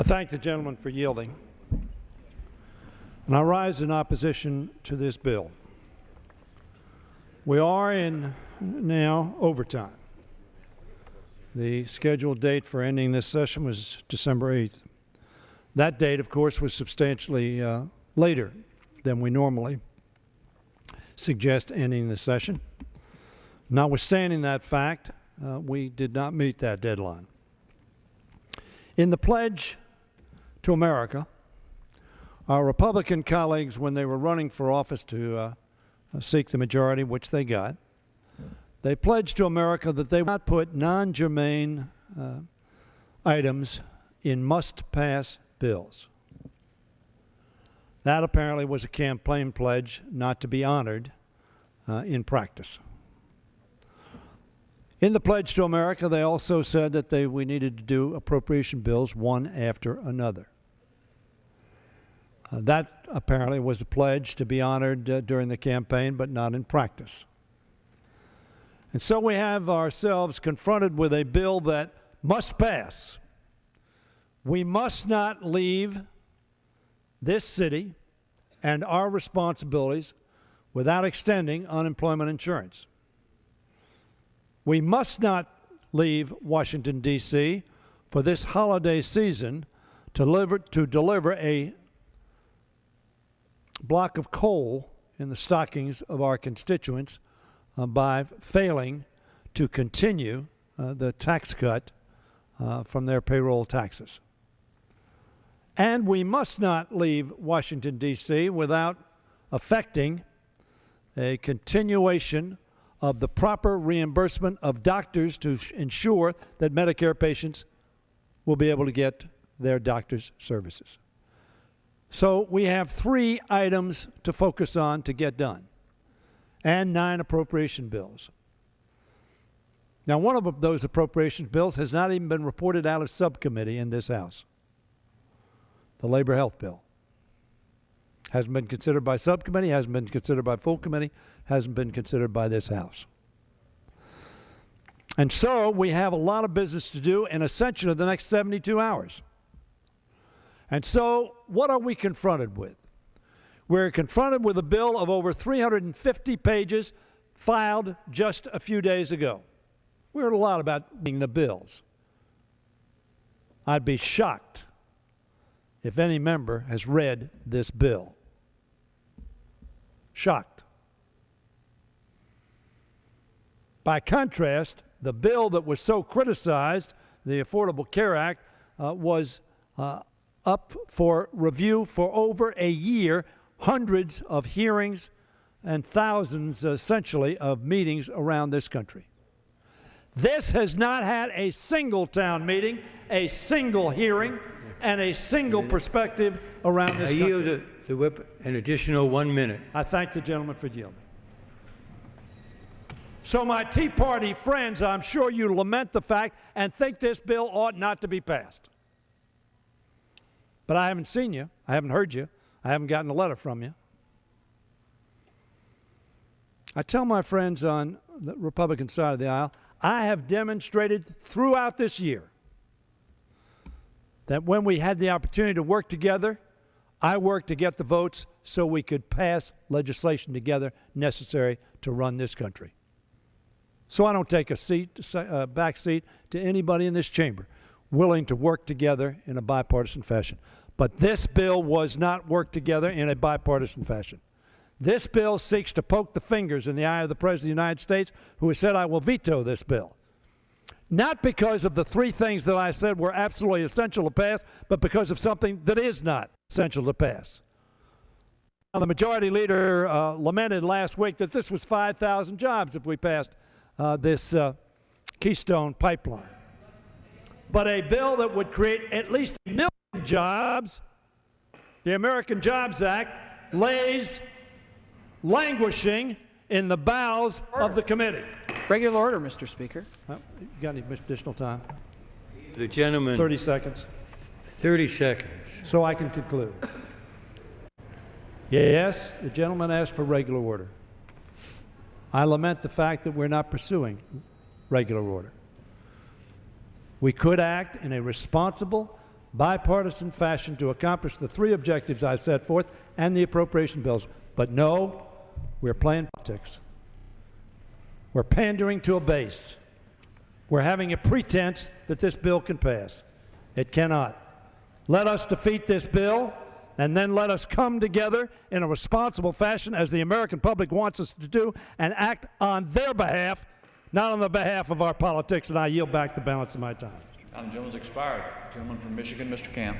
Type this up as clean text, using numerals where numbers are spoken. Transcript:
thank the gentleman for yielding. And I rise in opposition to this bill. We are in now overtime. The scheduled date for ending this session was December 8th. That date, of course, was substantially later than we normally suggest ending the session. Notwithstanding that fact, we did not meet that deadline. In the pledge to America, our Republican colleagues, when they were running for office to seek the majority, which they got, they pledged to America that they would not put non-germane items in must-pass bills. That apparently was a campaign pledge not to be honored in practice. In the pledge to America, they also said that we needed to do appropriation bills one after another. That apparently was a pledge to be honored during the campaign, but not in practice. And so we have ourselves confronted with a bill that must pass. We must not leave this city and our responsibilities without extending unemployment insurance. We must not leave Washington, D.C. for this holiday season to deliver a block of coal in the stockings of our constituents by failing to continue the tax cut from their payroll taxes. And we must not leave Washington, D.C. without affecting a continuation of the proper reimbursement of doctors to ensure that Medicare patients will be able to get their doctor's services. So we have 3 items to focus on to get done, and 9 appropriation bills. Now, one of those appropriation bills has not even been reported out of subcommittee in this House. The labor health bill hasn't been considered by subcommittee, hasn't been considered by full committee, hasn't been considered by this House. And so we have a lot of business to do in a session of the next 72 hours. And so what are we confronted with? We're confronted with a bill of over 350 pages filed just a few days ago. We heard a lot about the bills. I'd be shocked if any member has read this bill. Shocked. By contrast, the bill that was so criticized, the Affordable Care Act, was up for review for over a year, hundreds of hearings and thousands, essentially, of meetings around this country. This has not had a single town meeting, a single hearing, and a single perspective around this country. I yield the whip an additional 1 minute. I thank the gentleman for yielding. So my Tea Party friends, I'm sure you lament the fact and think this bill ought not to be passed. But I haven't seen you. I haven't heard you. I haven't gotten a letter from you. I tell my friends on the Republican side of the aisle, I have demonstrated throughout this year that when we had the opportunity to work together, I worked to get the votes so we could pass legislation together necessary to run this country. So I don't take a back seat to anybody in this chamber willing to work together in a bipartisan fashion. But this bill was not worked together in a bipartisan fashion. This bill seeks to poke the fingers in the eye of the President of the United States, who has said, I will veto this bill. Not because of the 3 things that I said were absolutely essential to pass, but because of something that is not essential to pass. Now, the majority leader lamented last week that this was 5,000 jobs if we passed this Keystone pipeline. But a bill that would create at least 1 million jobs, the American Jobs Act, lays languishing in the bowels of the committee. Regular order, Mr. Speaker. You got any additional time? The gentleman. 30 seconds. 30 seconds. So I can conclude. Yes, the gentleman asked for regular order. I lament the fact that we're not pursuing regular order. We could act in a responsible, bipartisan fashion to accomplish the three objectives I set forth and the appropriation bills. But no, we're playing politics. We're pandering to a base. We're having a pretense that this bill can pass. It cannot. Let us defeat this bill, and then let us come together in a responsible fashion as the American public wants us to do and act on their behalf, not on the behalf of our politics. And I yield back the balance of my time. Time the gentleman's expired. Gentleman from Michigan, Mr. Camp.